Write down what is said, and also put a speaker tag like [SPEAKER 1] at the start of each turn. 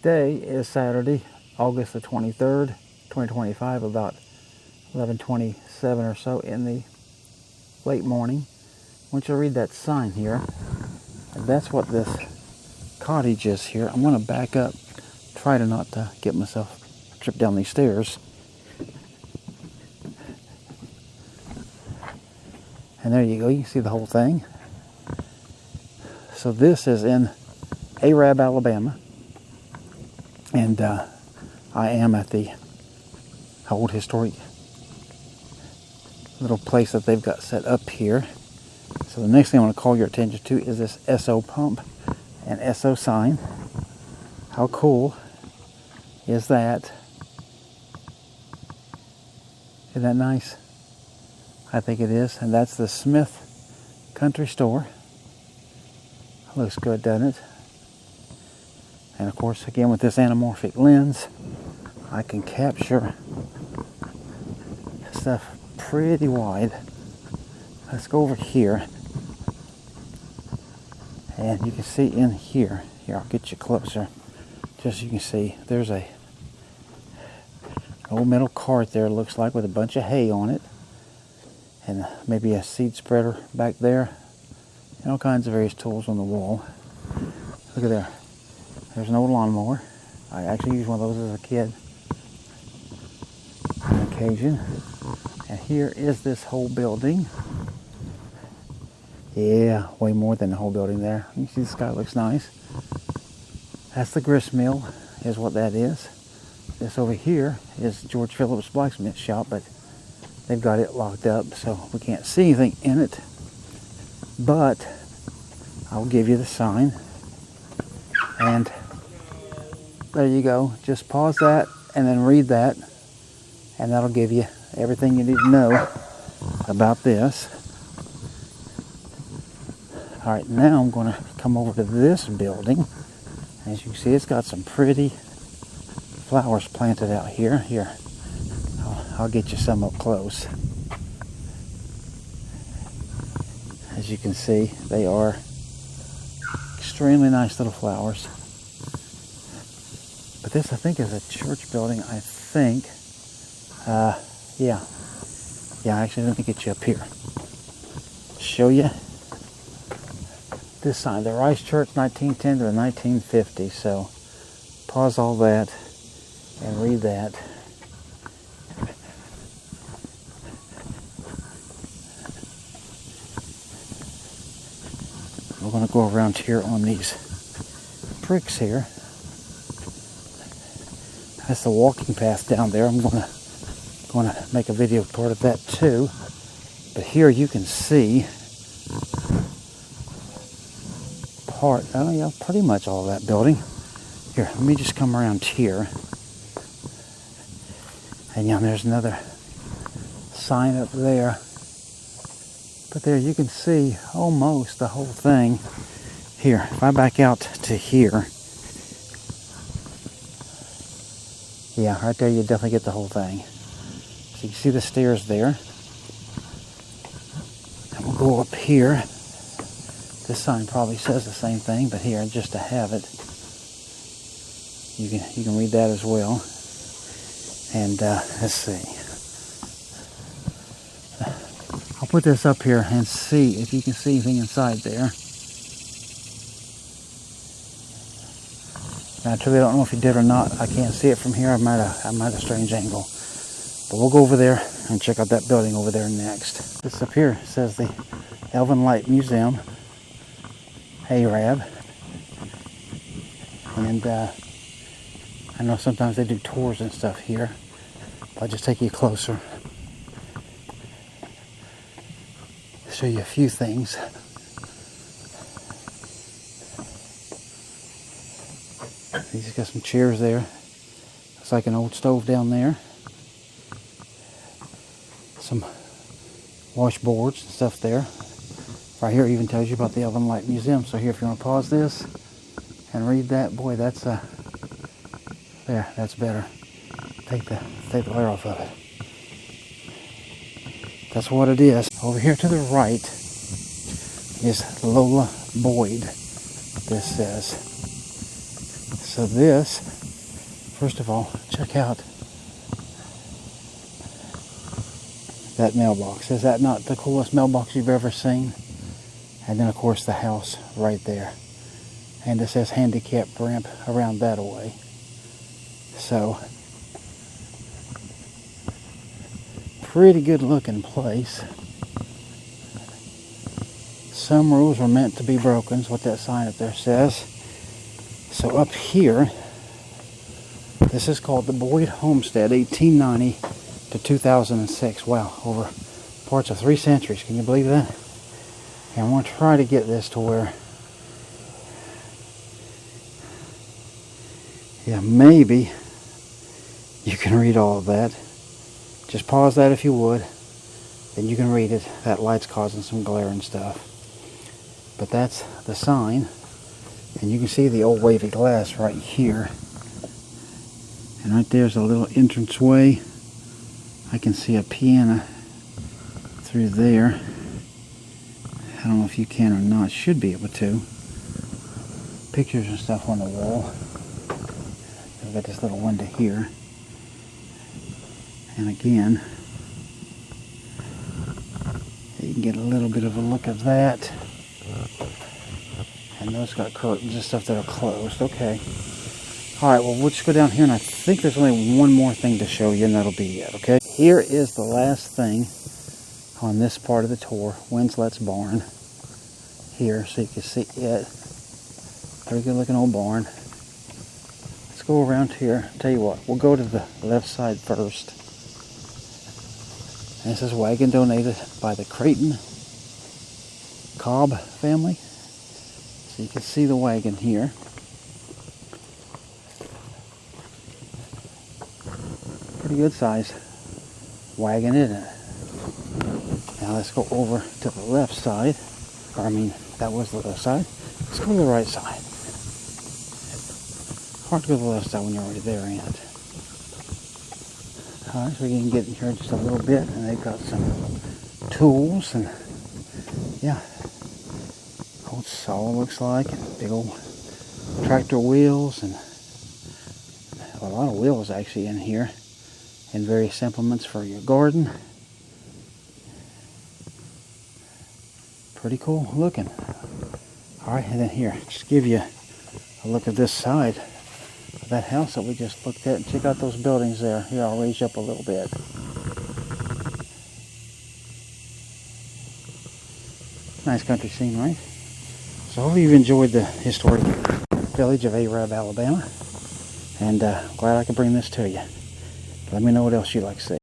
[SPEAKER 1] Today is Saturday, August the 23rd, 2025, about 11:27 or so in the late morning. I want you to read that sign here. And that's what this cottage is here. I'm going to back up, try to not to get myself tripped down these stairs. And there you go, you can see the whole thing. So this is in Arab, Alabama. And I am at the old historic little place that they've got set up here. So the next thing I want to call your attention to is this SO pump and SO sign. How cool is that? Isn't that nice? I think it is. And that's the Smith Country Store. Looks good, doesn't it? And of course, again, with this anamorphic lens, I can capture stuff pretty wide. Let's go over here. And you can see in here, I'll get you closer, just so you can see, there's a old metal cart there, looks like, with a bunch of hay on it. And maybe a seed spreader back there. And all kinds of various tools on the wall. Look at there. There's an old lawnmower. I actually used one of those as a kid on occasion. And here is this whole building. Yeah, way more than the whole building there. You see the sky looks nice. That's the grist mill, is what that is. This over here is George Phillips blacksmith shop, but they've got it locked up, so we can't see anything in it. But I'll give you the sign. And there you go. Just pause that and then read that, and that'll give you everything you need to know about this. All right, now I'm going to come over to this building. As you can see, it's got some pretty flowers planted out here. Here, I'll get you some up close. As you can see, they are extremely nice little flowers. But this, I think, is a church building, I think. Yeah, actually, let me get you up here. Show you this sign. The Rice Church, 1910 to the 1950s. So, pause all that and read that. We're going to go around here on these bricks here. That's the walking path down there. I'm going to make a video part of that too. But here you can see pretty much all of that building. Here, let me just come around here. And there's another sign up there. But there you can see almost the whole thing. Here, if I back out to here, yeah, right there you definitely get the whole thing. So you can see the stairs there. And we'll go up here. This sign probably says the same thing, but here, just to have it, you can read that as well. And let's see. I'll put this up here and see if you can see anything inside there. Now, I truly don't know if you did or not. I can't see it from here. I'm at a strange angle. But we'll go over there and check out that building over there next. This up here says the Elven Light Museum, Arab. And I know sometimes they do tours and stuff here. I'll just take you closer. Show you a few things. He's got some chairs there. Looks like an old stove down there. Some washboards and stuff there. Right here even tells you about the Elven Light Museum. So here, if you want to pause this and read that, boy, that's there. That's better. Take the glare off of it. That's what it is. Over here to the right is Lola Boyd, this says. So this First of all, check out that mailbox. Is that not the coolest mailbox you've ever seen? And then of course the house right there. And it says handicap ramp around that way. So, pretty good looking place. Some rules were meant to be broken, is what that sign up there says. So up here, this is called the Boyd Homestead, 1890 to 2006. Wow, over parts of 3 centuries. Can you believe that? And I want to try to get this to where, yeah, maybe you can read all of that. Just pause that if you would. Then you can read it. That light's causing some glare and stuff. But that's the sign. And you can see the old wavy glass right here. And right there's a little entranceway. I can see a piano through there. I don't know if you can or not. Should be able to. Pictures and stuff on the wall. I've got this little window here. And again, you can get a little bit of a look at that. And those got curtains and stuff that are closed. Okay. Alright, well, we'll just go down here, and I think there's only one more thing to show you, and that'll be it, okay? Here is the last thing on this part of the tour, Winslet's barn. Here, so you can see it. Pretty good looking old barn. Let's go around here. Tell you what, we'll go to the left side first. And this is a wagon donated by the Creighton Cobb family. So you can see the wagon here. Pretty good size wagon, isn't it? Now let's go over to the left side. Or I mean, that was the left side. Let's go to the right side. Hard to go to the left side when you're already there, ain't it? Alright, so we can get in here just a little bit, and they've got some tools, and yeah, old saw looks like, and big old tractor wheels, and a lot of wheels actually in here, and various implements for your garden. Pretty cool looking. Alright, and then here, just give you a look at this side of that house that we just looked at, and check out those buildings there. Here, I'll raise you up a little bit. Nice country scene, right? So hopefully you've enjoyed the historic village of Arab, Alabama. And glad I could bring this to you. Let me know what else you'd like to see.